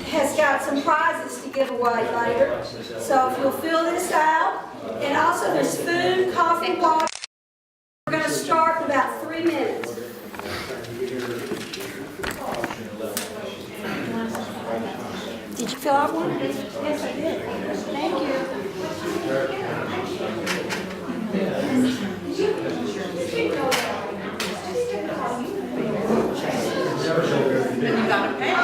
has got some prizes to give away later. So if you'll fill this out, and also there's food, coffee, water. We're going to start in about 3 minutes. Did you fill out one? Yes, I did. Thank you. You got a pass.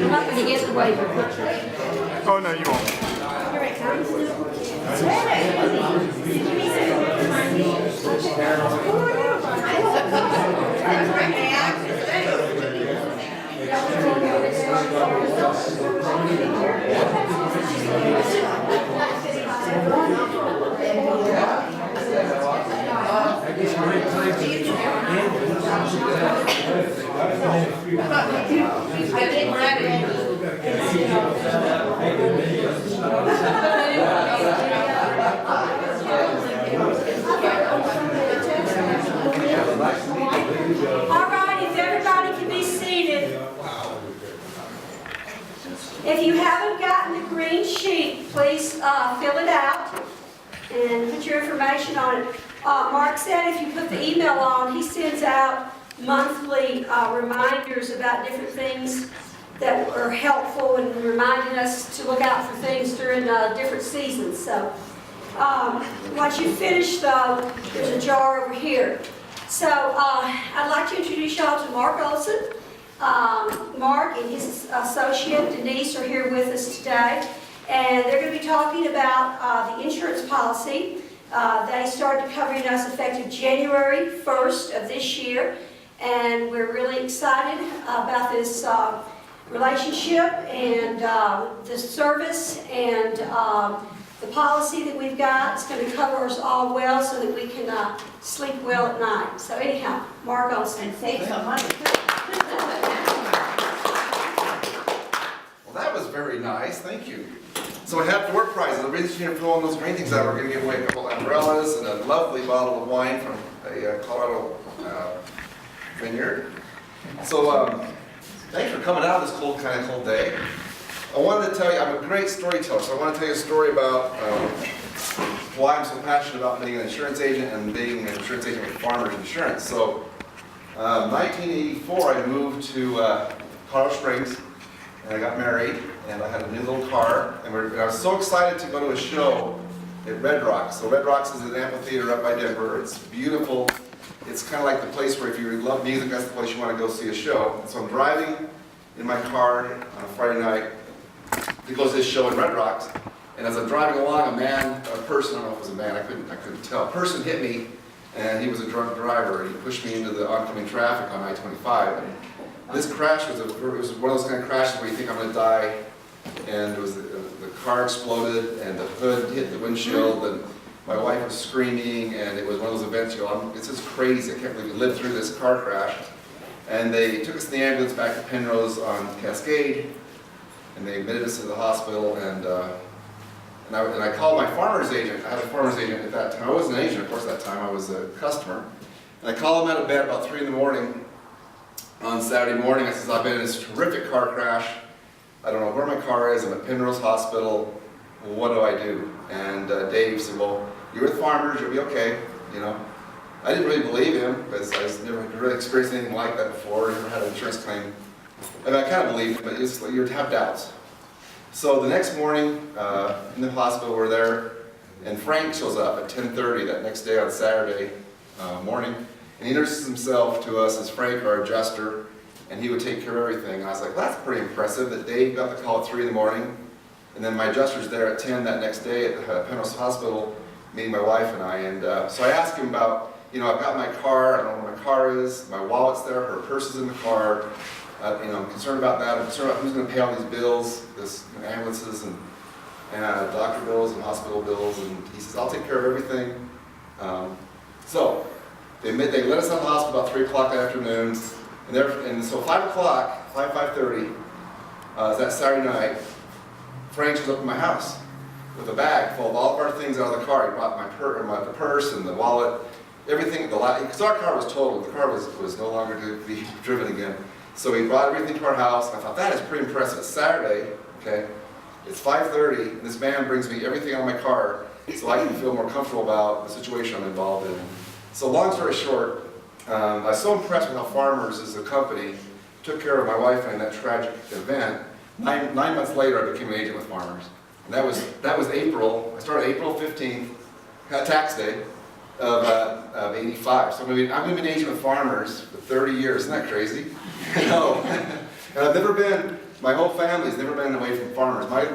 I'm not going to get the waiver picture. Oh, no, you won't. Here it comes. He's getting ready. All right, if everybody can be seated. If you haven't gotten the green sheet, please fill it out and put your information on it. Mark said if you put the email on, he sends out monthly reminders about different things that are helpful and reminding us to look out for things during different seasons. So once you finish though, there's a jar over here. So I'd like to introduce y'all to Mark Olson. Mark and his associate Denise are here with us today, and they're going to be talking about the insurance policy. They started covering us effective January 1st of this year, and we're really excited about this relationship and the service and the policy that we've got. It's going to cover us all well so that we can sleep well at night. So anyhow, Mark Olson. And save some money. Well, that was very nice. Thank you. So I have door prizes. The reason you didn't fill in those green things out, we're going to give away a couple of umbrellas and a lovely bottle of wine from a Colorado vineyard. So thanks for coming out this kind of cold day. I wanted to tell you, I'm a great storyteller, so I want to tell you a story about why I'm so passionate about being an insurance agent and being an insurance agent with Farmers Insurance. So, 1984, I moved to Colorado Springs, and I got married, and I had a new little car, and I was so excited to go to a show at Red Rocks. So Red Rocks is an amphitheater up by Denver. It's beautiful. It's kind of like the place where if you love music, that's the place you want to go see a show. And so I'm driving in my car on a Friday night to go to this show in Red Rocks, and as I'm driving along, a person, I don't know if it was a man, I couldn't tell, a person hit me, and he was a drunk driver, and he pushed me into the oncoming traffic on I-25. And this crash was one of those kind of crashes where you think I'm going to die, and it was the car exploded, and the hood hit the windshield, and my wife was screaming, and it was one of those events, it's just crazy, I can't believe we lived through this car crash. And they took us in the ambulance back to Penrose on Cascade, and they admitted us to the hospital, and I called my farmer's agent. I had a farmer's agent at that time. I wasn't an agent, of course, at that time. I was a customer. And I called him out of bed about 3 in the morning on Saturday morning. I said, I've been in this terrific car crash. I don't know where my car is. I'm at Penrose Hospital. What do I do? And Dave said, well, you're with Farmers. You'll be okay. You know, I didn't really believe him because I never really experienced anything like that before. I never had an insurance claim. And I kind of believed him, but it's like you'd have doubts. So the next morning in the hospital, we're there, and Frank shows up at 10:30 that next day on Saturday morning, and he introduces himself to us as Frank, our adjuster, and he would take care of everything. And I was like, well, that's pretty impressive that Dave got the call at 3 in the morning, and then my adjuster's there at 10 that next day at Penrose Hospital, meeting my wife and I. And so I asked him about, you know, I've got my car, I don't know where my car is, my wallet's there, her purse is in the car. You know, I'm concerned about that. I'm concerned about who's going to pay all these bills, ambulances and doctor bills and hospital bills. And he says, I'll take care of everything. So they let us out of the hospital about 3 o'clock that afternoon. And so 5 o'clock, 5:30, that Saturday night, Frank shows up at my house with a bag full of all of our things out of the car. He brought the purse and the wallet, everything. Because our car was totaled. The car was no longer to be driven again. So he brought everything to our house, and I thought, that is pretty impressive. It's Saturday, okay? It's 5:30, and this man brings me everything out of my car so I can feel more comfortable about the situation I'm involved in. So long story short, I was so impressed with how Farmers as a company took care of my wife in that tragic event. Nine months later, I became an agent with Farmers. And that was April, I started April 15th, tax day, of 85. So I'm going to be an agent with Farmers for 30 years. Isn't that crazy? No. And I've never been, my whole family's never been away from Farmers. I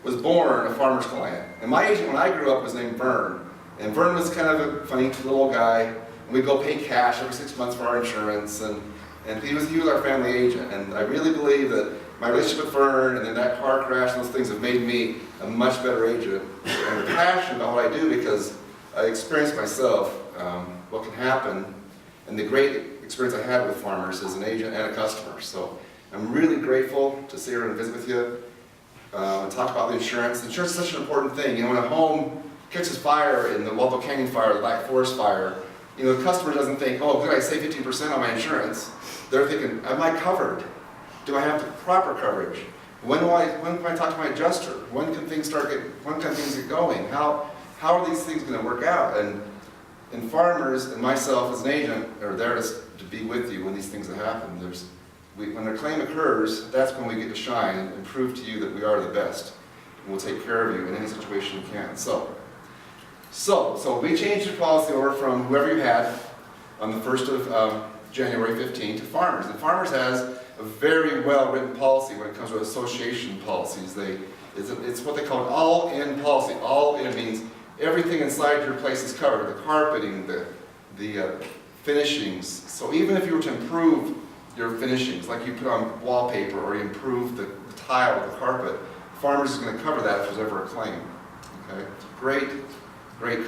was born a Farmers client. And my agent when I grew up was named Vern. And Vern was kind of a funny little guy. And we'd go pay cash every 6 months for our insurance. And he was our family agent. And I really believe that my relationship with Vern and then that car crash and those things have made me a much better agent. And I'm passionate about what I do because I experienced myself what can happen and the great experience I had with Farmers as an agent and a customer. So I'm really grateful to sit here and visit with you and talk about the insurance. Insurance is such an important thing. You know, when a home catches fire in the Waldo Canyon fire, the Black Forest fire, you know, the customer doesn't think, oh, good, I save 15% on my insurance. They're thinking, am I covered? Do I have the proper coverage? When can I talk to my adjuster? When can things get going? How are these things going to work out? And Farmers and myself as an agent are there to be with you when these things happen. When a claim occurs, that's when we get to shine and prove to you that we are the best. And we'll take care of you in any situation we can. So we changed your policy over from whoever you had on the 1st of January 15 to Farmers. And Farmers has a very well-written policy when it comes to association policies. It's what they call an all-in policy. All-in means everything inside your place is covered, the carpeting, the finishings. So even if you were to improve your finishings, like you put on wallpaper or you improve the tile or the carpet, Farmers is going to cover that if there's ever a claim. Okay? Great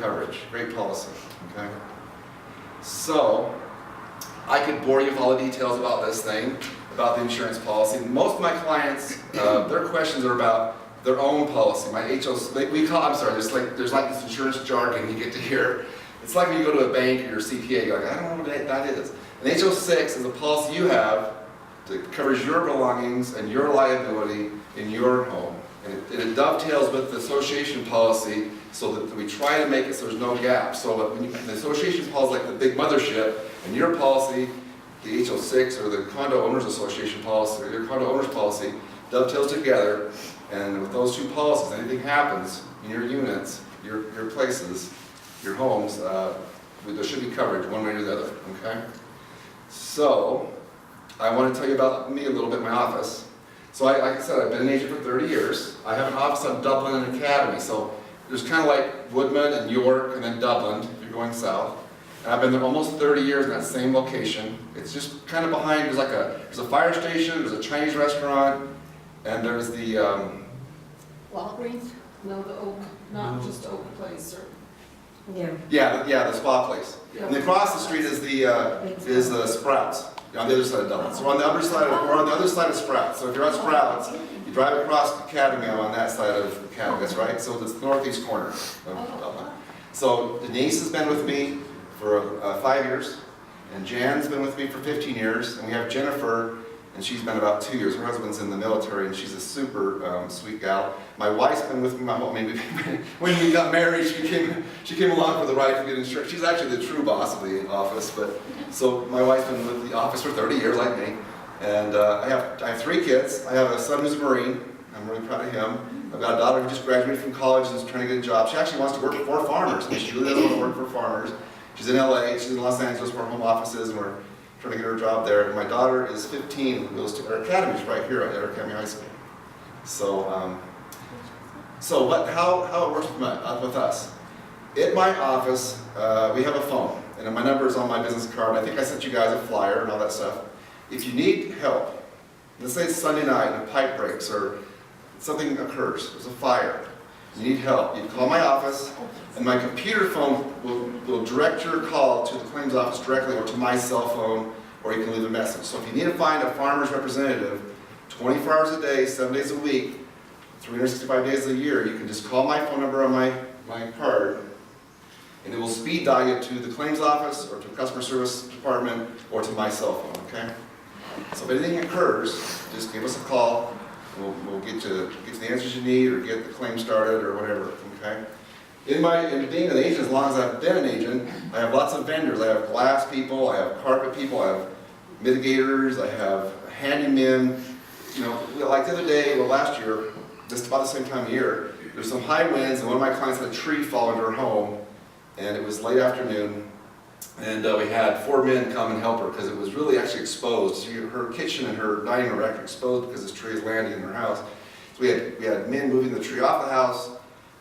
coverage, great policy. Okay? So I could bore you with all the details about this thing, about the insurance policy. Most of my clients, their questions are about their own policy. My HOA, there's like this insurance jargon you get to hear. It's like when you go to a bank or your CPA, you're like, I don't know what that is. An HO6 is a policy you have that covers your belongings and your liability in your home. And it dovetails with the association policy so that we try to make it so there's no gap. So that when the association policy is like the big mothership, and your policy, the HO6 or the condo owners association policy or your condo owners policy dovetails together, and with those two policies, anything happens in your units, your places, your homes, there should be coverage one way or the other, okay? So, I want to tell you about me a little bit, my office. So like I said, I've been an agent for 30 years. I have an office on Dublin and Academy, so there's kind of like Woodman and York and then Dublin, if you're going south. And I've been there almost 30 years in that same location. It's just kind of behind, there's a fire station, there's a Chinese restaurant, and there's the, Walgreens? No, the Oak, not just Oak Place or. Yeah. the spa place. And across the street is the Sprouts, on the other side of Dublin. So we're on the other side of Sprouts. So if you're at Sprouts, you drive across Academy, I'm on that side of Academy, that's right? So it's the northeast corner of Dublin. So Denise has been with me for 5 years, and Jan's been with me for 15 years, and we have Jennifer, and she's been about 2 years. Her husband's in the military, and she's a super sweet gal. My wife's been with me my whole, maybe when we got married, she came along for the ride to get insurance. She's actually the true boss of the office, but so my wife's been with the office for 30 years, like me, and I have 3 kids. I have a son who's a Marine. I'm really proud of him. I've got a daughter who just graduated from college and is trying to get a job. She actually wants to work for farmers, and she really doesn't want to work for farmers. She's in LA, she's in Los Angeles where our home office is, and we're trying to get her a job there. And my daughter is 15 and goes to our academy, right here at our Academy High School. So, how it works with us. At my office, we have a phone, and my number is on my business card. I think I sent you guys a flyer and all that stuff. If you need help, let's say it's Sunday night and a pipe breaks or something occurs, there's a fire, you need help, you call my office, and my computer phone will direct your call to the claims office directly or to my cell phone, or you can leave a message. So if you need to find a farmer's representative 24 hours a day, 7 days a week, 365 days a year, you can just call my phone number on my card, and it will speed dial you to the claims office or to the customer service department or to my cell phone, okay? So if anything occurs, just give us a call, and we'll get you the answers you need or get the claim started or whatever, okay? In being an agent, as long as I've been an agent, I have lots of vendors. I have glass people, I have carpet people, I have mitigators, I have handymen. You know, like the other day, well last year, just about the same time of year, there's some high winds and one of my clients had a tree fall into her home, and it was late afternoon, and we had 4 men come and help her because it was really actually exposed. Her kitchen and her dining room were actually exposed because this tree is landing in her house. So we had men moving the tree off the house,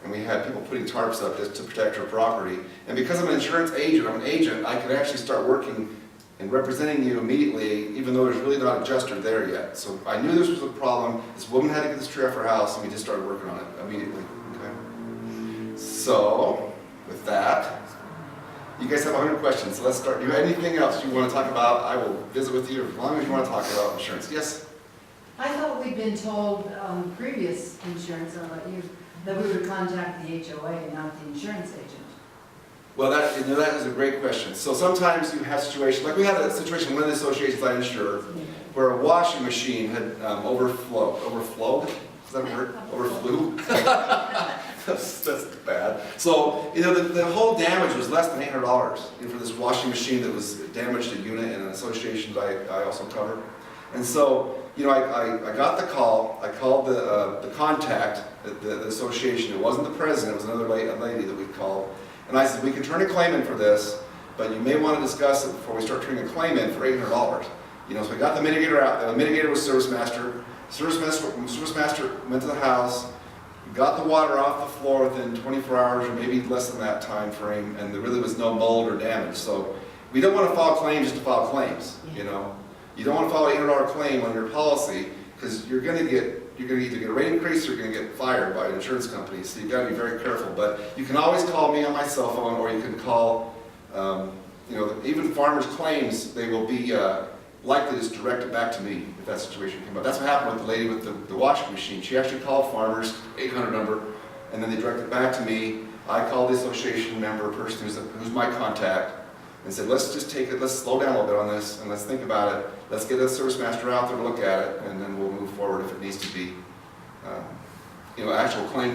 and we had people putting tarps up just to protect her property. And because I'm an insurance agent, I could actually start working and representing you immediately, even though there's really not an adjuster there yet. So I knew this was a problem. This woman had to get this tree off her house, and we just started working on it immediately. Okay. So, with that, you guys have 100 questions, so let's start. Do you have anything else you want to talk about? I will visit with you as long as you want to talk about insurance. Yes? I thought we'd been told previous insurance, that we would contact the HOA and not the insurance agent. Well, that is a great question. So sometimes you have situations, like we had a situation in one of the associations I insure, where a washing machine had overflowed? Is that a word? Overflew? That's bad. So, the whole damage was less than $800 for this washing machine that was damaged a unit in an association that I also cover. And so, I got the call. I called the contact at the association. It wasn't the president, it was another lady that we called. And I said, we can turn a claim in for this, but you may want to discuss it before we start turning a claim in for $800. So we got the mitigator out. The mitigator was Service Master. Service Master went to the house, got the water off the floor within 24 hours or maybe less than that time frame, and there really was no mold or damage. So we don't want to file claims just to file claims, You don't want to file an $800 claim on your policy because you're going to either get a rate increase or you're going to get fired by an insurance company. So you've got to be very careful. But you can always call me on my cell phone, or you can call, even farmers' claims, they will be likely just directed back to me if that situation came up. That's what happened with the lady with the washing machine. She actually called farmers, 800 number, and then they directed it back to me. I called the association member person who's my contact, and said, let's just take it, let's slow down a little bit on this, and let's think about it. Let's get a service master out there to look at it, and then we'll move forward if it needs to be, actual claim.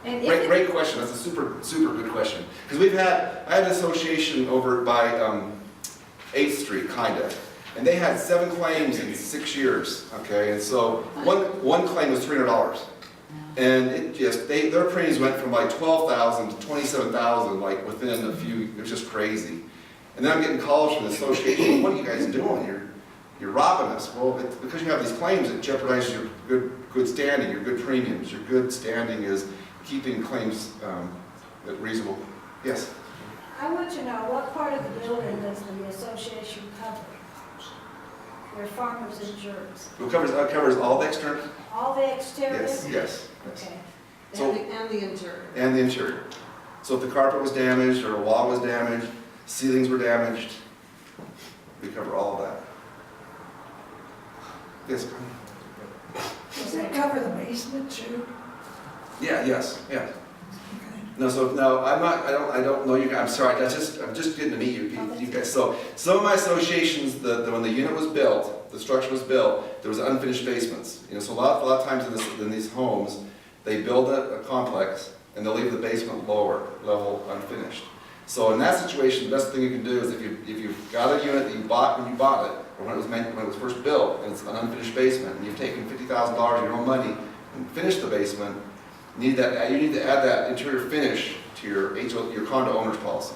And Great question, that's a super good question. Because I had an association over by 8th Street, kinda, and they had 7 claims in 6 years, okay? And so one claim was $300. And it just, their premiums went from like $12,000 to $27,000, like within a few, it was just crazy. And then I'm getting calls from the association, what are you guys doing? You're robbing us. Well, it's because you have these claims, it jeopardizes your good standing, your good premiums. Your good standing is keeping claims at reasonable. Yes? I want to know, what part of the building does the association cover? Their farmers insurance? It covers all the external? All the exterior? Yes. Okay. So- and the interior. And the interior. So if the carpet was damaged, or a wall was damaged, ceilings were damaged, we cover all of that. Yes? Does that cover the basement too? Yes. No, I don't know you guys, I'm sorry, I'm just getting to meet you guys. So, some of my associations, when the unit was built, the structure was built, there was unfinished basements. So a lot of times in these homes, they build a complex, and they'll leave the basement lower level unfinished. So in that situation, the best thing you can do is if you've got a unit that you bought when you bought it, or when it was first built, and it's an unfinished basement, and you've taken $50,000 of your own money and finished the basement, you need to add that interior finish to your condo owner's policy.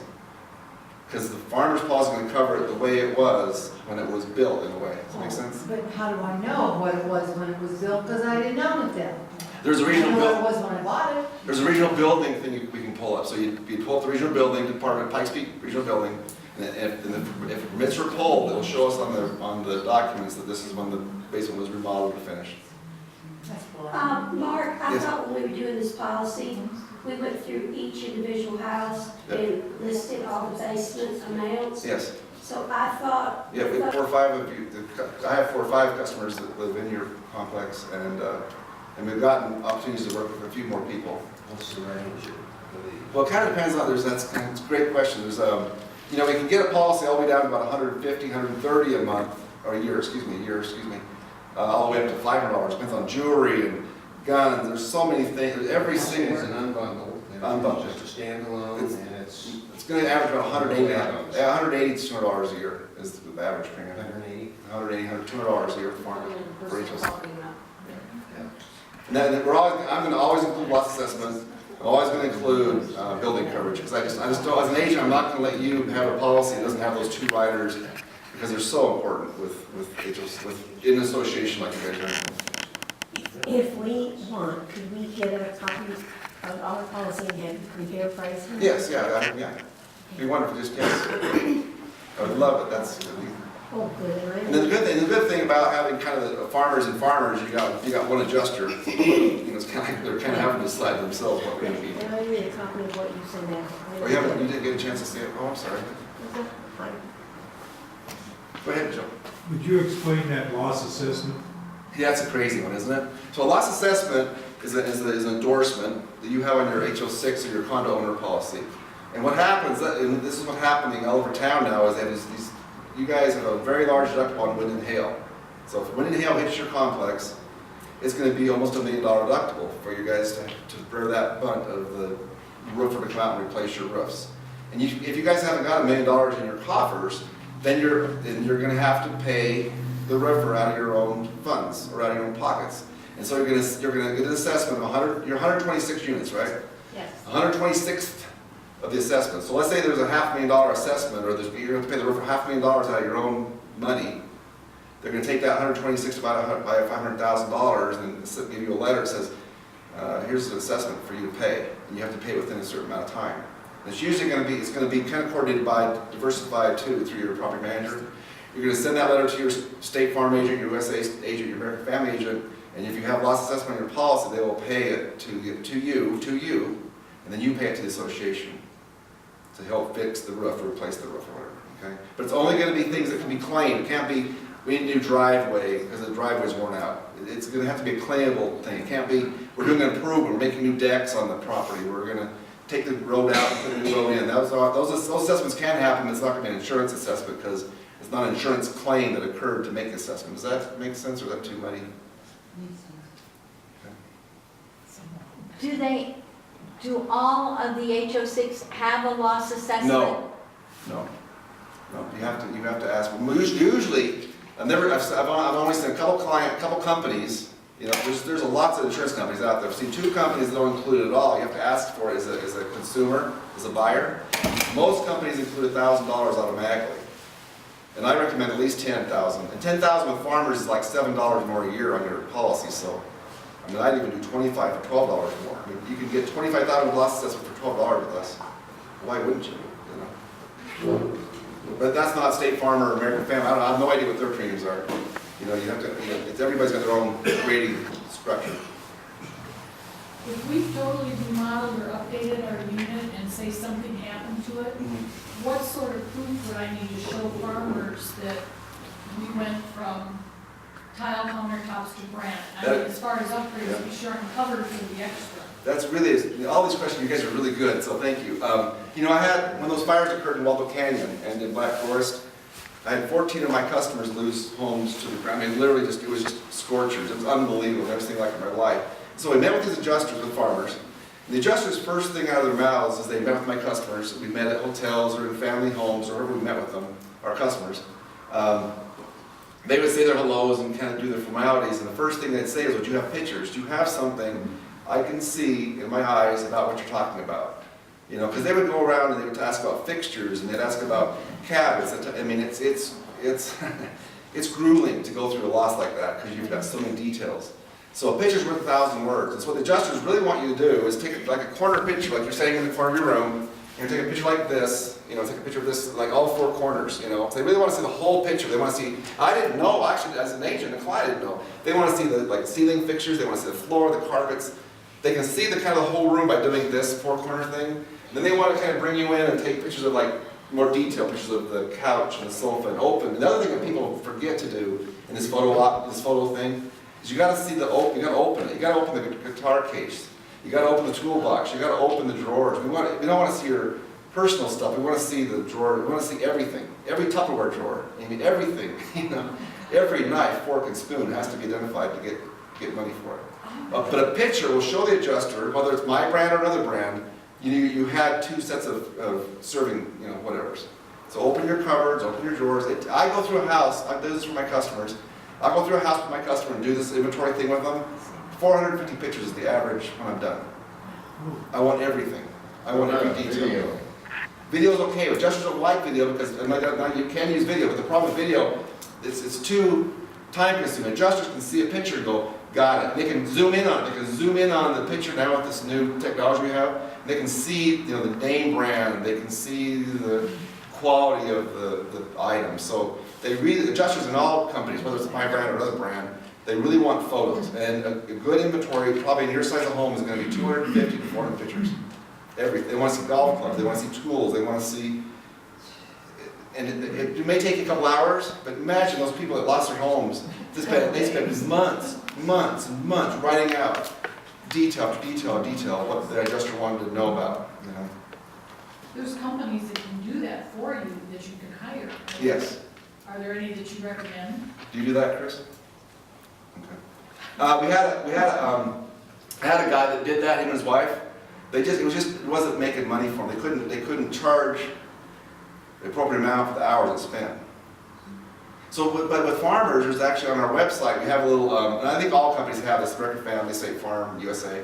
Because the farmer's policy is going to cover it the way it was when it was built, in a way. Does that make sense? But how do I know what it was when it was built? Because I didn't own it then. There's a I regional know what it building. was when I bought it. There's a regional building thing we can pull up. So you pull up the regional building department, Pikes Peak Regional Building, and if permits are pulled, it'll show us on the documents that this is when the basement was remodeled or finished. That's what Mark, I Yes. thought when we were doing this policy, we went through each individual house and listed all the basement amounts. Yes. So I thought. Yeah, we have 4 or 5 of you. I have 4 or 5 customers that live in your complex, and we've gotten opportunities to work with a few more people. What's the range? Well, it kind of depends on, it's a great question. There's, we can get a policy all the way down to about $150, $130 a month, or a year, all the way up to $500. Depends on jewelry and guns. There's so many things. Every single. It's an unbundled. Unbundled. It's just a standalone, and it's It's going to average about $180 to $200 a year is the average premium. 180. $200 a year for farm, for each of us. Talking about. And then I'm going to always include loss assessment. I'm always going to include building coverage, because I just don't, as an agent, I'm not going to let you have a policy that doesn't have those 2 riders, because they're so important in an association like you guys are. If we want, could we get a copy of our policy and have compare pricing? Yes, yeah. It'd be wonderful, yes. I would love it, that's. Oh, good, And then the good thing about having kind of the farmers, you got one adjuster. It's kind of like they're kind of having to decide themselves what we're going to be. And I need a copy of what you sent out. Oh, you didn't get a chance to see it? Oh, I'm sorry. Go ahead, Joe. Would you explain that loss assessment? Yeah, that's a crazy one, isn't it? So a loss assessment is an endorsement that you have on your HO6 or your condo owner policy. And what happens, and this is what's happening all over town now, is that you guys have a very large deductible on wind and hail. So if wind and hail hits your complex, it's going to be almost $1 million deductible for you guys to bear that brunt of the roofer to come out and replace your roofs. And if you guys haven't got $1 million in your coffers, then you're going to have to pay the roofer out of your own funds or out of your own pockets. And so you're going to get an assessment of your 126 units, right? Yes. 126th of the assessment. So let's say there's a $500,000 assessment, or you're going to pay the roofer $500,000 out of your own money. They're going to take that 126 divided by $500,000 and give you a letter that says, here's an assessment for you to pay, and you have to pay within a certain amount of time. And it's usually going to be kind of coordinated by Diversified too, through your property manager. You're going to send that letter to your State Farm agent, your USA agent, your American Family agent, and if you have loss assessment on your policy, they will pay it to you, and then you pay it to the association to help fix the roof or replace the roof or whatever. Okay? But it's only going to be things that can be claimed. It can't be, we need a new driveway because the driveway's worn out. It's going to have to be a claimable thing. It can't be, we're doing an improvement, we're making new decks on the property, we're going to take the road out and put a new road in. Those assessments can happen, it's not gonna be an insurance assessment because it's not an insurance claim that occurred to make the assessment. Does that make sense or is that too muddy? Do all of the HO6 have a loss assessment? No, no, no, you have to ask. Usually, I've only seen a couple companies, you know, there's lots of insurance companies out there. I've seen 2 companies that don't include it at all. You have to ask for it as a consumer, as a buyer. Most companies include $1,000 automatically. And I recommend at least $10,000. And $10,000 with farmers is like $7 more a year on your policy, so. I mean, I'd even do $25 for $12 more. I mean, you can get $25,000 loss assessment for $12 with us. Why wouldn't you? You know? But that's not State Farm or American Family. I have no idea what their premiums are. You know, you have to. You know, everybody's got their own rating structure. If we totally remodeled or updated our unit and say something happened to it, what sort of proof would I need to show farmers that we went from tile countertops to granite? I mean, as far as upgrades, we sure aren't covered for the extra. That's really, all these questions, you guys are really good, so thank you. You know, I had, when those fires occurred in Waldo Canyon and in Black Forest, I had 14 of my customers lose homes to the ground. I mean, literally it was just scorchers. It was unbelievable. I've never seen like it in my life. So we met with these adjusters, with farmers. And the adjusters' first thing out of their mouths is they met with my customers. We met at hotels or in family homes or wherever we met with them, our customers. They would say their hellos and kind of do their formalities, and the first thing they'd say is, well, do you have pictures? Do you have something I can see in my eyes about what you're talking about? You know, because they would go around and they would ask about fixtures, and they'd ask about cabinets. I mean, it's grueling to go through a loss like that, because you've got so many details. So a picture's worth 1,000 words, and so what the adjusters really want you to do is take like a corner picture, like you're sitting in the corner of your room, and take a picture like this, you know, take a picture of this, like all 4 corners, you know. So they really want to see the whole picture. They want to see, I didn't know, actually, as an agent, a client didn't know. They want to see the like ceiling fixtures, they want to see the floor, the carpets. They can see the kind of the whole room by doing this 4-corner thing. And then they want to kind of bring you in and take pictures of like more detailed pictures of the couch and the sofa and open. Another thing that people forget to do in this photo thing is you got to see you got to open it. You got to open the guitar case. You got to open the toolbox. You got to open the drawers. We don't want to see your personal stuff. We want to see the drawer. We want to see everything. Every Tupperware drawer. I mean, everything. You know, every knife, fork, and spoon has to be identified to get money for it. But a picture will show the adjuster, whether it's my brand or another brand, you had 2 sets of serving, you know, whatevers. So open your cupboards, open your drawers. I go through a house. I do this for my customers. I go through a house with my customer and do this inventory thing with them. 450 pictures is the average when I'm done. I want everything. I want every detail. Video is okay. Adjusters don't like video because you can use video, but the problem with video is it's too time consuming. Adjusters can see a picture and go, got it. They can zoom in on it. They can zoom in on the picture now with this new technology we have. They can see, you know, the name brand. They can see the quality of the item. So adjusters in all companies, whether it's my brand or another brand, they really want photos. And a good inventory, probably in your size of home, is going to be 250 to 400 pictures. They want to see golf clubs. They want to see tools. They want to see. And it may take a couple hours, but imagine those people that lost their homes. They spent months and months writing out detail after detail after detail what the adjuster wanted to know about. You know. There's companies that can do that for you that you can hire. Yes. Are there any that you recommend? Do you do that, Chris? Okay. I had a guy that did that. Him and his wife. It wasn't making money for them. They couldn't charge the appropriate amount for the hours it spent. So, but with farmers, there's actually on our website, we have a little, and I think all companies have this, American Family, State Farm, USA.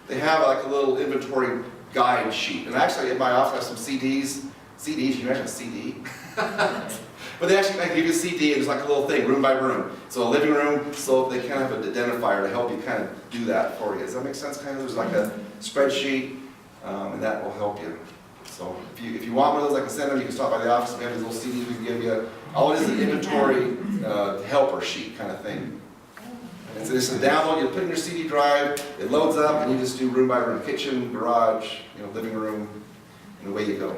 They have like a little inventory guide sheet. And actually in my office I have some CDs. CDs, can you imagine a CD? But they actually give you a CD and it's like a little thing, room by room. So a living room, so they kind of have an identifier to help you kind of do that for you. Does that make sense? Kind of, there's like a spreadsheet, and that will help you. So if you want one of those, I can send them. You can stop by the office. We have these little CDs we can give you. All it is an inventory helper sheet kind of thing. And so this is a download. You put it in your CD drive. It loads up, and you just do room by room, kitchen, garage, living room, and away you go.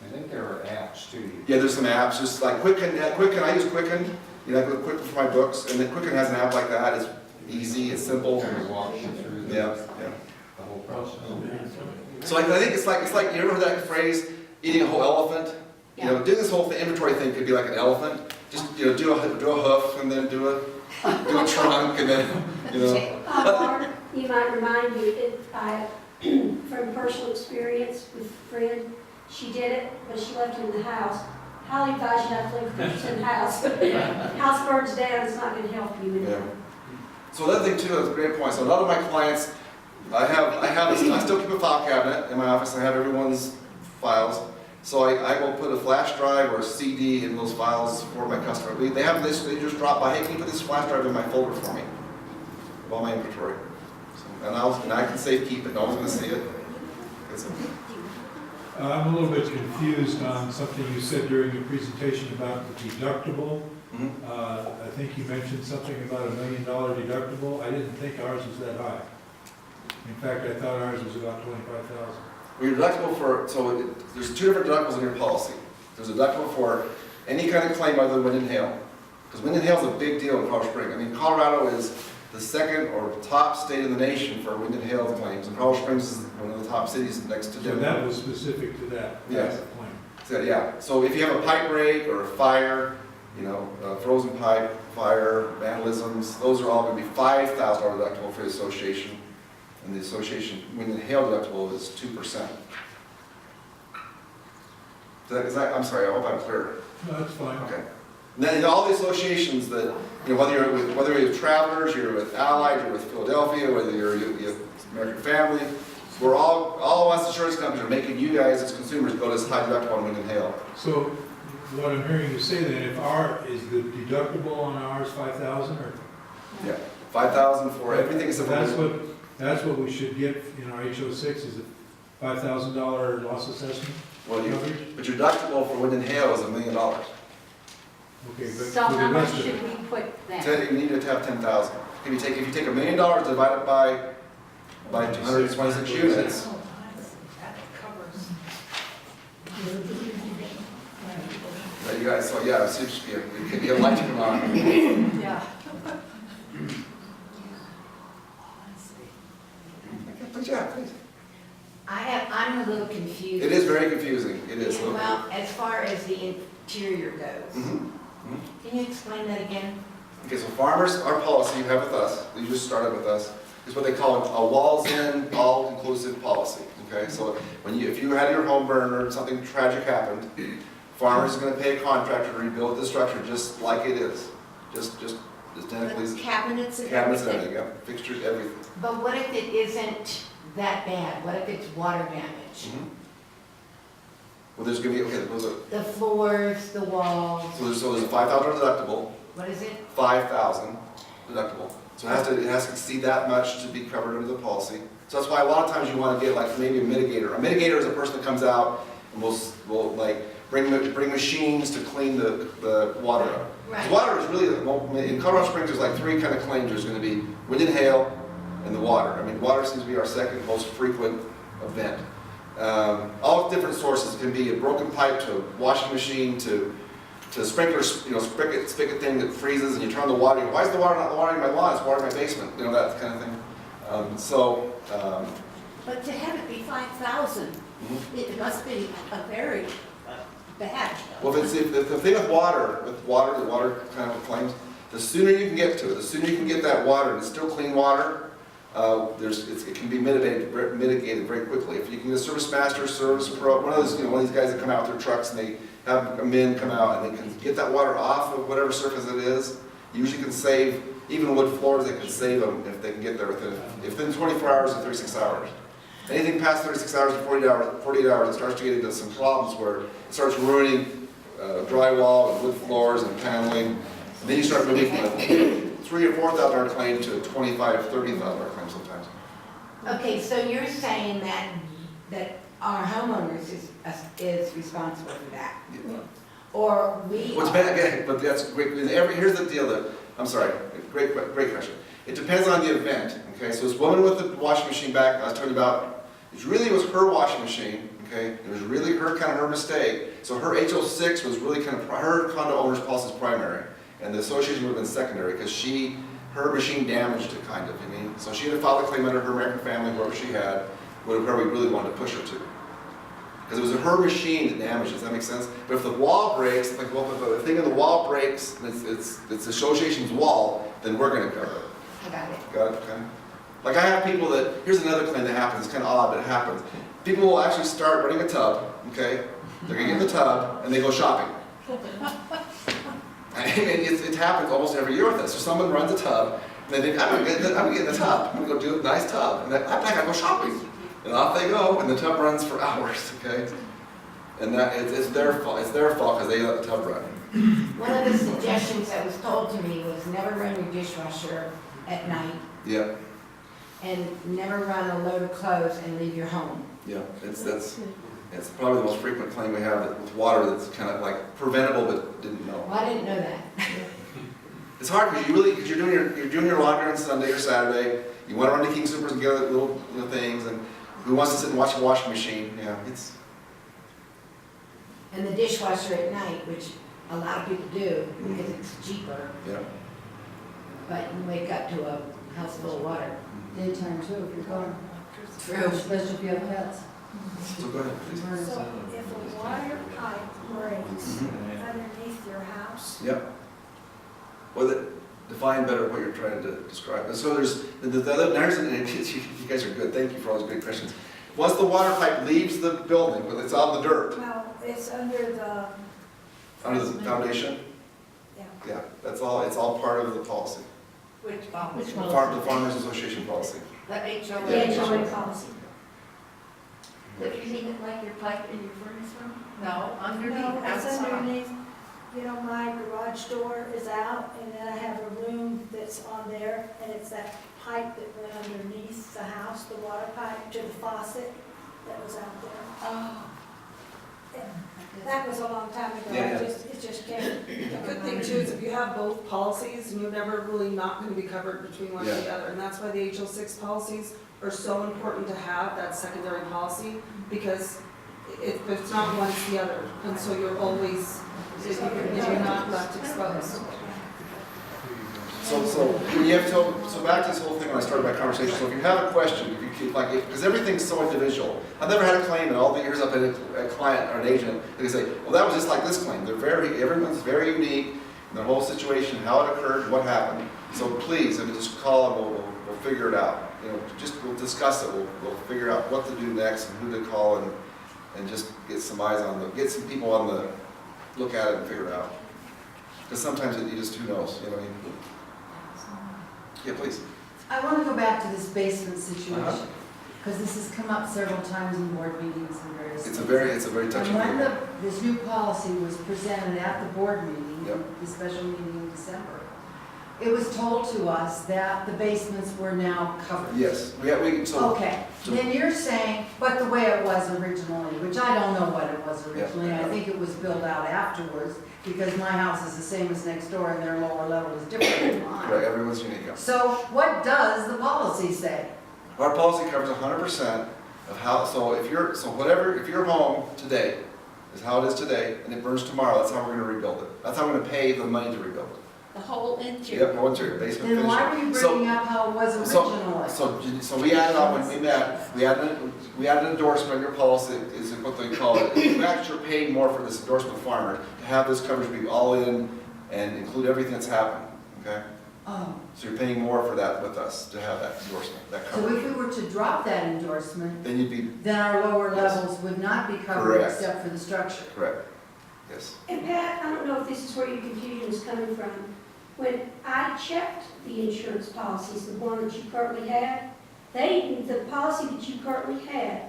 I think there are apps too. Yeah, there's some apps. Just like Quicken. I use Quicken. I go to Quicken for my books, and then Quicken has an app like that. It's easy. It's simple. Kind of walks you through Yeah. the whole So I think it's like, you ever heard that phrase, eating a whole elephant? You know, doing this whole inventory thing could be like an elephant. Just, you know, do a hoof and then do a trunk and then, you know. Mark, you might remind you, from personal experience with a friend, she did it, but she left it in the house. Highly advise you not to leave pictures in the house. House burns down, it's not gonna help you. Yeah. So another thing too, that's a great point. So a lot of my clients, I still keep a file cabinet in my office. I have everyone's files. So I will put a flash drive or a CD in those files for my customer. They have this, they just drop by, hey, can you put this flash drive in my folder for me? Of all my inventory. So, and I can safe keep it, no one's gonna see it. I'm a little bit confused on something you said during your presentation about the deductible. I think you mentioned something about $1 million deductible. I didn't think ours was that high. In fact, I thought ours was about $25,000. Well, your deductible there's two different deductibles in your policy. There's a deductible for any kind of claim other than wind and hail. Because wind and hail is a big deal in Colorado Springs. I mean, Colorado is the second or top state in the nation for wind and hail claims. And Colorado Springs is one of the top cities next to So Denver. that was specific to that. Yes. That's the claim. So, yeah. So if you have a pipe break or a fire, you know, a frozen pipe, fire, vandalisms, those are all going to be $5,000 deductible for the association. And the association wind and hail deductible is 2%. I'm sorry, I hope I'm clear. No, that's fine. Okay. And then all the associations that, you know, whether you're with Travelers, you're with Allied, you're with Philadelphia, whether you're American Family, we're all of us insurance companies are making you guys as consumers go to this high deductible on wind and hail. So what I'm hearing you say then, is the deductible on ours 5,000 or? Yeah, 5,000 for everything except for That's what we should get in our HO6, is a $5,000 loss assessment coverage? but your deductible for wind and hail is $1 million. Okay, but So for how the much rest of should it, we put then? So you need to have 10,000. If you take $1 million divided by 226 units, you guys, so yeah, it seems to be a light to come on. Yeah. But yeah, please. I'm a little confused. It is very confusing. It is. Well, as far as the interior goes, can you explain that again? Okay, so farmers, our policy you have with us, you just started with us, is what they call a walls-in, all-inclusive policy. Okay, so if you had your home burned or something tragic happened, farmers is going to pay a contractor to rebuild the structure just like it is, just identically. The cabinets and Cabinets and everything. everything, yeah, fixtures, everything. But what if it isn't that bad? What if it's water damage? Well, there's going to be, okay, those are, The floors, the walls, so there's a $5,000 deductible, what is it? 5,000 deductible. So it has to exceed that much to be covered under the policy. So that's why a lot of times you want to get like maybe a mitigator. A mitigator is a person that comes out and will like bring machines to clean the water up. Right. 'Cause water is really, in Colorado Springs there's like 3 kind of claims. There's going to be wind and hail and the water. I mean, water seems to be our second most frequent event. All different sources. It can be a broken pipe to a washing machine to sprinklers, you know, spigot thing that freezes and you turn on the water. Why is the water not watering my lawn? It's watering my basement. You know, that kind of thing. But to have it be 5,000, it must be a very bad. Well, the thing with water, the water kind of claims, the sooner you can get to it, the sooner you can get that water, and it's still clean water, it can be mitigated very quickly. If you can get a service master, service pro, one of these guys that come out with their trucks and they have a men come out and they can get that water off of whatever surface it is, you usually can save, even wood floors, they can save them if they can get there within 24 hours or 36 hours. Anything past 36 hours or 48 hours, it starts to get into some problems where it starts ruining drywall and wood floors and paneling. And then you start moving from a $3,000 or $4,000 claim to a $25,000, $30,000 claim sometimes. Okay, so you're saying that our homeowners is responsible for that? Yeah. Or we What's are? bad, okay, but that's great. Here's the deal I'm sorry, great question. It depends on the event, okay? So this woman with the washing machine back, I was talking about, it was her washing machine, okay? It was really her mistake. So her HO6 was really her condo owner's policy is primary, and the association would have been secondary because her machine damaged it kind of, I mean. So she had to file a claim under her American Family, whoever she had, where we really wanted to push her to. Because it was her machine that damaged it, does that make sense? But if the wall breaks, like, well, if the thing in the wall breaks, and it's the association's wall, then we're gonna cover it. I got it. Got it, okay? Like I have people that, here's another claim that happens, it's kind of odd, but it happens. People will actually start running a tub, okay? They're gonna get in the tub, and they go shopping. And it happens almost every year with us. So someone runs a tub, and they think, I'm gonna get in the tub, I'm gonna go do a nice tub, and I gotta go shopping. And off they go, and the tub runs for hours, okay? And that, it's their fault because they let the tub run. One of the suggestions that was told to me was never run your dishwasher at night Yeah, and never run a load of clothes and leave your home. yeah, it's probably the most frequent claim we have with water that's kind of like preventable but didn't know. Well, I didn't know that. It's hard because you're doing your laundry on Sunday or Saturday. You want to run to King Soopers and get little things, and who wants to sit and watch a washing machine? Yeah, it's And the dishwasher at night, which a lot of people do because it's cheaper, yeah. but you wake up to a house full of water. Daytime too, if you're gone, True. especially if you have pets. So go ahead, please. So if a water pipe breaks underneath your house, Yep. Well, define better what you're trying to describe. And so there's the other. You guys are good. Thank you for all those great questions. Once the water pipe leaves the building, but it's on the dirt, well, it's under the, under the foundation. yeah. Yeah, that's all. It's all part of the policy. Which Which The one? Farmers Association policy. The HOA. The HOA policy. If you need it like your pipe in your furnace room? No, No, it's underneath, you know, my garage door is out, and then I have a room that's on there, and it's that pipe that went underneath the house, the water pipe to the faucet that was out there. Oh. That was a long time ago, Yeah, yeah. it just came. The good thing too is if you have both policies, you're never really not gonna be covered between one and the Yeah. other. And that's why the HO6 policies are so important to have that secondary policy, because if it's not one, it's the other. And so you're always, you're not left exposed. So when you have so back to this whole thing when I started my conversation. So if you have a question, if you keep like, because everything's so individual. I've never had a claim in all the years I've been a client or an agent. They say, well, that was just like this claim. Everyone's very unique in the whole situation, how it occurred, what happened. So please, if you just call and we'll figure it out. You know, we'll discuss it. We'll figure out what to do next and who to call and just get some some people on the look at it and figure it out. Because sometimes you just who knows, you know what I mean? Yeah, please. I want to go back to this basement situation, because this has come up several times in board meetings and various. It's a very touchy. And when this new policy was presented at the board meeting, Yep. the special meeting in December, it was told to us that the basements were now covered. Yes, so. Okay, then you're saying, but the way it was originally, which I don't know what it was originally, Yeah. I think it was built out afterwards, because my house is the same as next door and their lower level is different than mine. Right, everyone's unique. Yeah. So what does the policy say? Our policy covers 100% of how, if your home today is how it is today, and it burns tomorrow, that's how we're gonna rebuild it. That's how we're gonna pay the money to rebuild it. The whole interior? Yep, no interior, basement finish. Then why were you So- bringing up how it was originally? So we added on, when we met, we added an endorsement on your policy, is what they call it. We actually are paying more for this endorsement with farmers, to have this coverage be all in and include everything that's happened, okay? Oh, So you're paying more for that with us, to have that endorsement, that so coverage. if we were to drop that endorsement, Then you'd be then our lower Yes. levels would not be covered Correct. except for the structure. correct, yes. And Pat, I don't know if this is where your confusion is coming from. When I checked the insurance policies, the one that you currently have, the policy that you currently had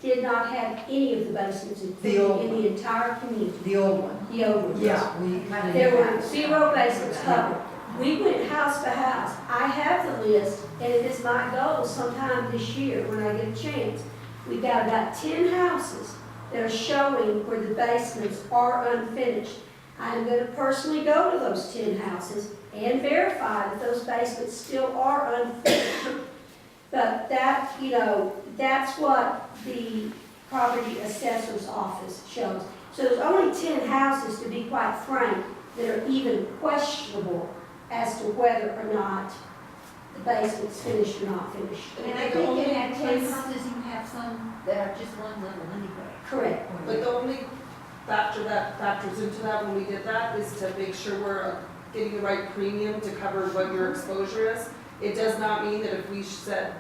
did not have any of the basements The old included in the entire community. The old one. The old ones. Yeah, we kind of. There were 0 basements covered. We went house to house. I have the list, and it is my goal sometime this year, when I get a chance. We've got about 10 houses that are showing where the basements are unfinished. I'm going to personally go to those 10 houses and verify that those basements still are unfinished. But that, that's what the property assessor's office shows. So there's only 10 houses, to be quite frank, that are even questionable as to whether or not the basement's finished or not finished. And I think in that case, houses, you have some that are just one level anyway. Correct. But the only factor that factors into that when we did that is to make sure we're getting the right premium to cover what your exposure is. It does not mean that if we said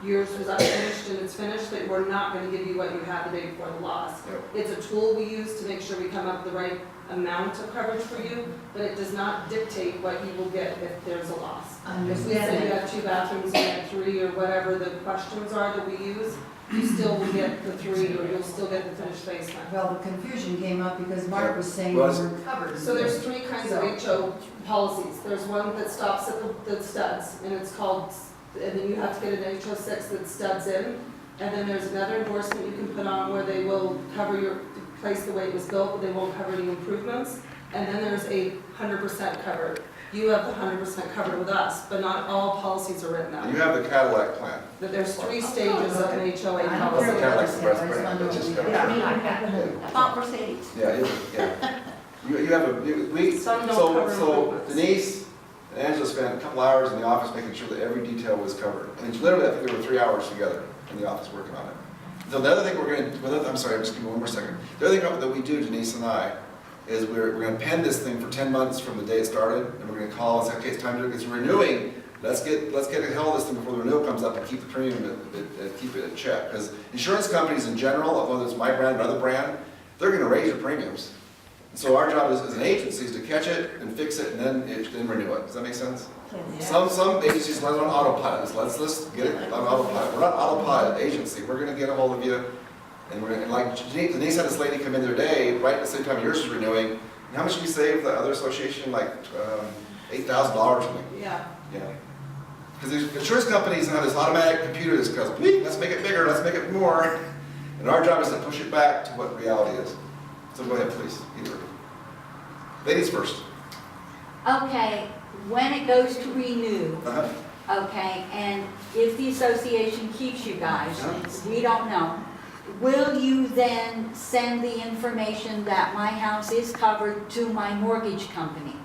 yours was unfinished and it's finished, that we're not gonna give you what you had the day before the loss. It's a tool we use to make sure we come up with the right amount of coverage for you, but it does not dictate what you will get if there's a loss. If we say you have 2 bathrooms, you have 3, or whatever the questions are that we use, you still will get the 3, or you'll still get the finished basement. Well, the confusion came up because Mark was saying we Well, weren't covered. So there's 3 kinds of HO policies. There's one that stops at the studs, and it's called, and then you have to get an HO 6 that studs in. And then there's another endorsement you can put on where they will cover your place the way it was built, but they won't cover any improvements. And then there's a 100% covered. You have the 100% covered with us, but not all policies are written And you out. have the Cadillac plan. But there's 3 stages of an HOA I don't Well, policy. the care. Cadillac's the best I just brand, wonder but just what we cover. got. Font Mercedes. Yeah. You have a, Some don't cover so improvements. Denise and Angela spent a couple hours in the office making sure that every detail was covered. I mean, literally, I think there were 3 hours together in the office working on it. So the other thing I'm sorry, just give me one more second. The other thing that we do, Denise and I, is we're going to pen this thing for 10 months from the day it started, and we're going to call and say, okay, it's time to do it. It's renewing. Let's get a hell of this thing before the renewal comes up and keep the premium and keep it in check. Because insurance companies in general, whether it's my brand or another brand, they're going to raise your premiums. So our job as an agency is to catch it and fix it and then renew it. Does that make sense? Some agencies run on autopilot. Let's get it on autopilot. We're not an autopilot agency. We're going to get a hold of you, and we're going to, like Denise had this lady come in the other day, right at the same time yours was renewing. And how much did we save the other association? Like $8,000 or something. Yeah. Yeah. Because the insurance companies have this automatic computer that goes, let's make it bigger, let's make it more. And our job is to push it back to what reality is. So go ahead, please. Either. Ladies first. Okay, when it goes to renew, Uh-huh. okay, and if the association keeps you guys, Uh-huh. we don't know, will you then send the information that my house is covered to my mortgage company?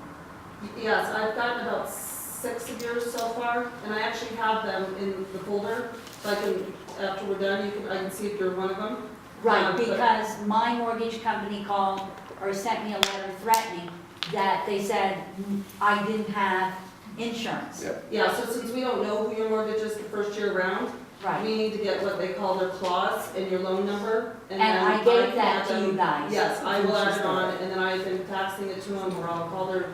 Yes, I've gotten about 6 of yours so far, and I actually have them in the folder, so I can, after we're done, I can see if you're one of them. Right, But- because my mortgage company called or sent me a letter threatening that they said I didn't have insurance. Yeah. Yeah, so since we don't know who your mortgage is the first year around, Right, we need to get what they call their clause and your loan number. and then I gave can that add to them- you guys. Yes, I will add it on, and then I've been faxing it to them, or I'll call their,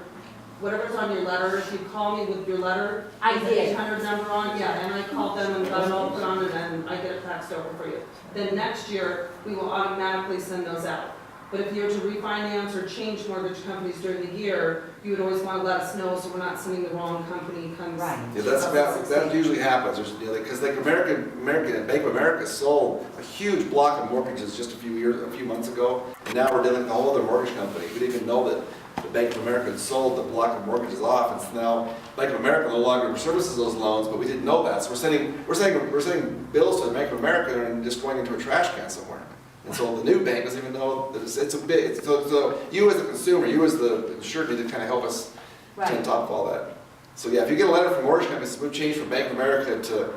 whatever's on your letter, if you call me with your letter. I with the did. 800 number on, yeah, and I called them and got it all put on, and then I get it faxed over for you. Then next year, we will automatically send those out. But if you're to refinance or change mortgage companies during the year, you would always want to let us know, so we're not sending the wrong company comes. Right. Yeah, that usually happens. Because like Bank of America sold a huge block of mortgages just a few months ago, and now we're dealing with a whole other mortgage company. We didn't even know that the Bank of America had sold the block of mortgages off, and so now Bank of America no longer services those loans, but we didn't know that. So we're sending bills to the Bank of America and just going into a trash can somewhere. And so the new bank doesn't even know that it's a big, so you as the consumer, you as the insured need to kind of help us to Right. top of all that. So yeah, if you get a letter from mortgage companies, we've changed from Bank of America to,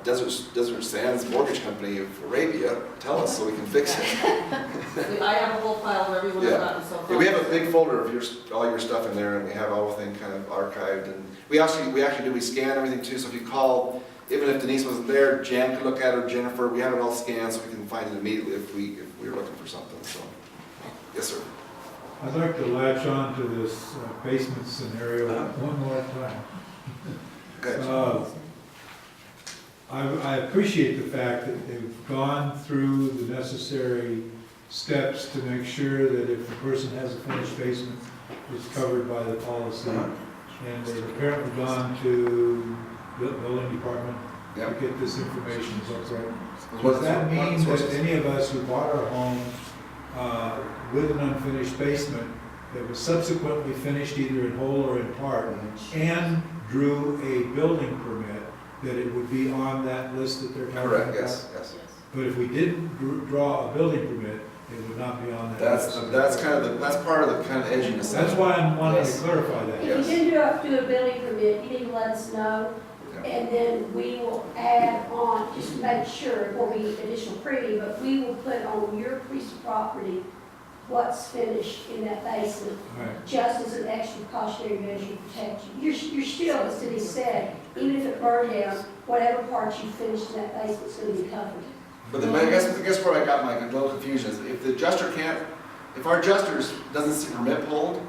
Desert Sands Mortgage Company of Arabia, tell us so we can fix it. I have a whole file of everyone I've Yeah. gotten so far. Yeah, we have a big folder of all your stuff in there, and we have everything kind of archived, and we scan everything too, so if you call, even if Denise wasn't there, Jan could look at it, or Jennifer, we have it all scanned, so we can find it immediately if we were looking for something, so. Yes, sir. I'd like to latch on to this basement scenario one more time. Okay. I appreciate the fact that they've gone through the necessary steps to make sure that if the person has a finished basement, it's covered by the policy. And they've apparently gone to the building department to Yep. get this information, is that correct? What- Does that what mean that sources? any of us who bought our home with an unfinished basement that was subsequently finished either in whole or in part and drew a building permit, that it would be on that list that they're talking about? Correct, yes. But if we didn't draw a building permit, it would not be on that list? That's part of the kind of edginess. That's why I'm wanting to Yes. clarify that. If you didn't do a building permit, you need to let us know, and then we will add on, just to make sure, it won't be additional premium, but we will put on your piece of property what's finished in that basement, All right. just as an extra precautionary measure to protect you. You're still, as Denny said, even if it burned down, whatever parts you finished in that basement is going to be covered. But I guess where I got my little confusion is if the adjuster can't, if our adjuster doesn't see permit pulled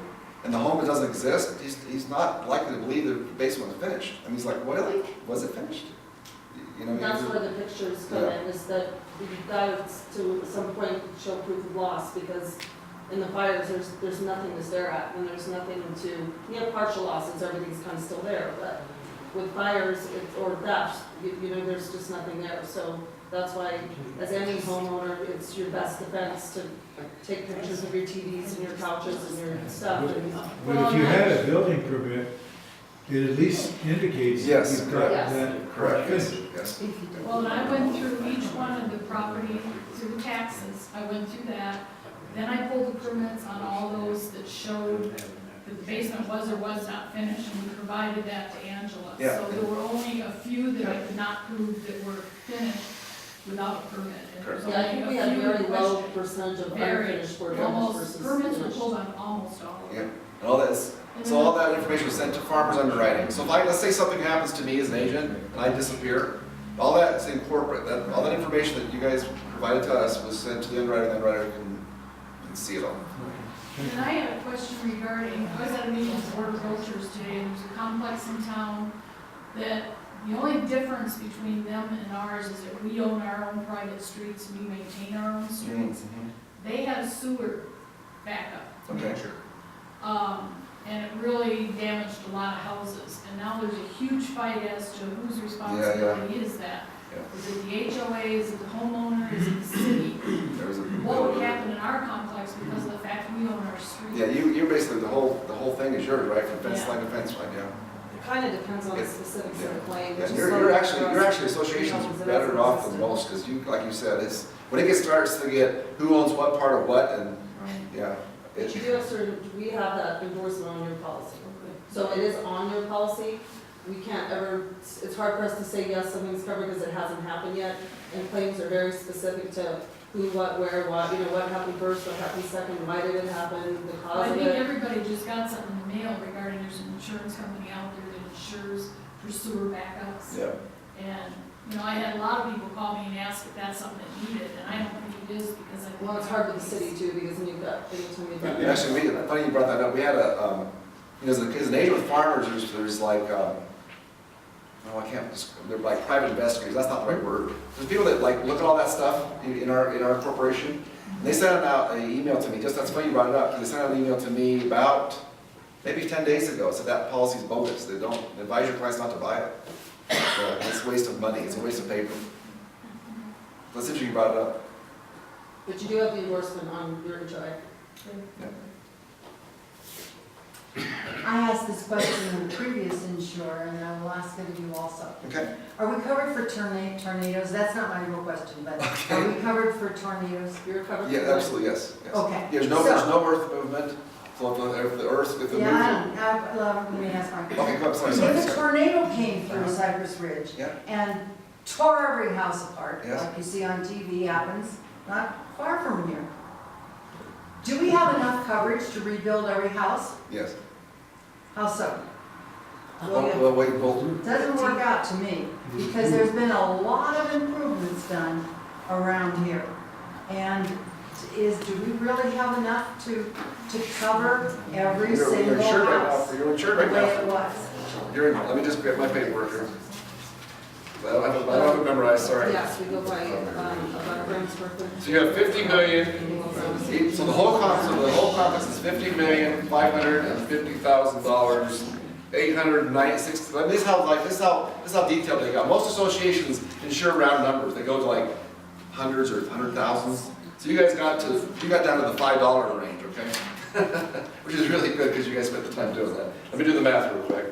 and the home doesn't exist, he's not likely to believe the basement was finished. And he's like, really? Was it finished? You know, That's where the pictures come in, is that you've got to some point show proof of loss, because in the fires, there's nothing to stare at, and there's nothing to, you have partial losses, everything's kind of still there, but with fires, or theft, you know, there's just nothing there, so that's why, as any homeowner, it's your best defense to take pictures of your TVs and your couches and your stuff. And But if you had a building permit, it at least indicates that Yes, you've got correct. that correct, yes, finished. yes. Well, and I went through each one of the property through taxes, I went through that. Then I pulled the permits on all those that showed that the basement was or was not finished, and we provided that to Angela. Yeah. So there were only a few that I could not prove that were finished without a permit. And there was Yeah, I only think a we had few very that low questioned. percentage of Very, unfinished work almost, versus permits were finished. pulled on almost all of Yeah, them. and all this, so all that information was sent to farmers underwriting. So if let's say something happens to me as an agent and I disappear, all that is in corporate, all that information that you guys provided to us was sent to the underwriter, and the underwriter can see it all. And I had a question regarding, I was at a meeting with the Board of Realtors today, and there's a complex in town that the only difference between them and ours is that we own our own private streets, we maintain our own streets. They had sewer backup. Okay, sure. And it really damaged a lot of houses, and now there's a huge fight as to whose responsibility is that? Yeah. Is it the HOA, is it the homeowner, is it the city? There was a. What would happen in our complex because of the fact we own our street? Yeah, you basically, the whole thing is yours, right, from fence Yeah. line to fence line, yeah. It kind of depends on the specifics of the claim. Yeah, which is you're sort of actually for us, associations because it better doesn't off than exist. most, because you, like you said, it's, when it starts to get who owns what part of what, and, Right. yeah. But you do have certain, we have that endorsement on your policy. So it is on your policy. We can't ever, it's hard for us to say, yes, something's covered because it hasn't happened yet. And claims are very specific to who, what, where, what, you know, what happened first, what happened second, why did it happen, the Well, cause I of think it. everybody just got something in the mail regarding there's an insurance company out there that insures for sewer backups. Yeah. And, you know, I had a lot of people call me and ask if that's something that needed, and I don't think it is because I think. Well, it's hard with the city too, because then you've got, anytime you've got. Actually, funny you brought that up, we had a, you know, as an agent with farmers, there's like, oh, I can't, they're like private investigators, that's not the right word. There's people that like look at all that stuff in our corporation. And they sent out an email to me, just that's funny you brought it up, because they sent out an email to me about maybe 10 days ago, said that policy's bogus, they don't advise your clients not to buy it. It's a waste of money, it's a waste of paper. That's interesting you brought it up. But you do have the endorsement on your HOA. I asked this question in the previous insurer, and I will ask it of you also. Okay. Are we covered for tornadoes? That's not my real question, but are we covered for tornadoes? You're covered. Yeah, absolutely, yes. Yes. Okay. There's no earth movement, so if the earth, if the Yeah, movement. let me ask my Okay, question. go ahead, sorry. If a tornado came through Cyprus Ridge Yeah. and tore every house apart, Yes. like you see on TV happens, not far from here, do we have enough coverage to rebuild every house? Yes. How so? Well, wait, well, Doesn't work out to me, because there's been a lot of improvements done around here. And do we really have enough to cover every you're single insured right now, house? you're insured The right way now. it was. Let me just get my paperwork here. I don't have it memorized, sorry. Yes, we go by, about grams per foot. So you have 50 million, so the whole complex is $50,550,000, 896, this is how detailed they got. Most associations insure round numbers, they go to like hundreds or 100,000s. So you guys got down to the $5 range, okay? Which is really good, because you guys spent the time doing that. Let me do the math real quick.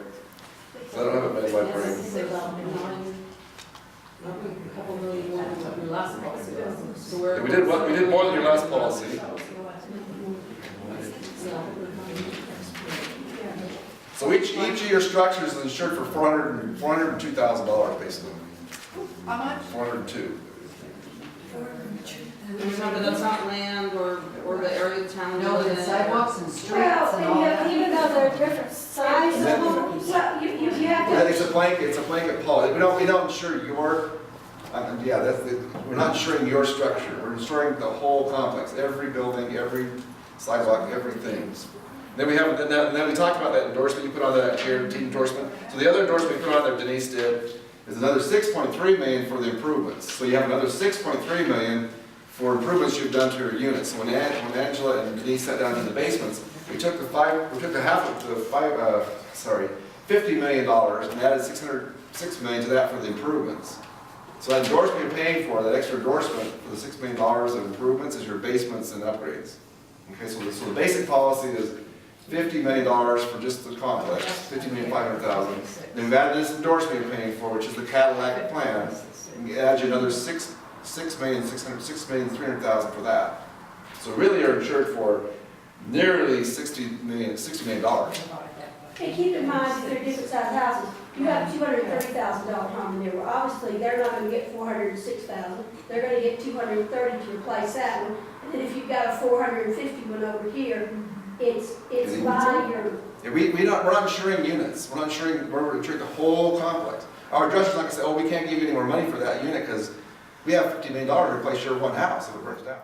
So I don't have it in my brain. Say about a couple million more than what your last policy was. So we're. Yeah, we did more than your last policy. Yeah. So each of your structures is insured for $402,000 basically. How much? 402. And remember, that's not land or the area of town. No, you live the in. sidewalks and streets Well, and all that. and even though they're different sizes, Yeah. well, you have Yeah, to. it's a blanket policy. We don't insure your, we're not insuring your structure. We're insuring the whole complex, every building, every sidewalk, everything. Then we talked about that endorsement you put on that guaranteed endorsement. So the other endorsement you put on there, Denise did, is another $6.3 million for the improvements. So you have another $6.3 million for improvements you've done to your units. So when Angela and Denise sat down in the basements, we took the half of the $50 million and added $6 million to that for the improvements. So that endorsement you're paying for, that extra endorsement for the $6 million of improvements is your basements and upgrades. Okay, so the basic policy is $50 million for just the complex, $50,500,000. Then we've added this endorsement you're paying for, which is the Cadillac plan, and we add you another $6,300,000 for that. So really you're insured for nearly $60 million. And keep in mind, if they're different size houses, you have a $230,000 home in there, well, obviously, they're not gonna get $406,000, they're gonna get $230 to replace that one. And then if you've got a $450 one over here, it's by your, Yeah, we're not insuring units. We're insuring the whole complex. Our adjuster's not gonna say, oh, we can't give you any more money for that unit because we have $50 million to replace your one house if it burns down.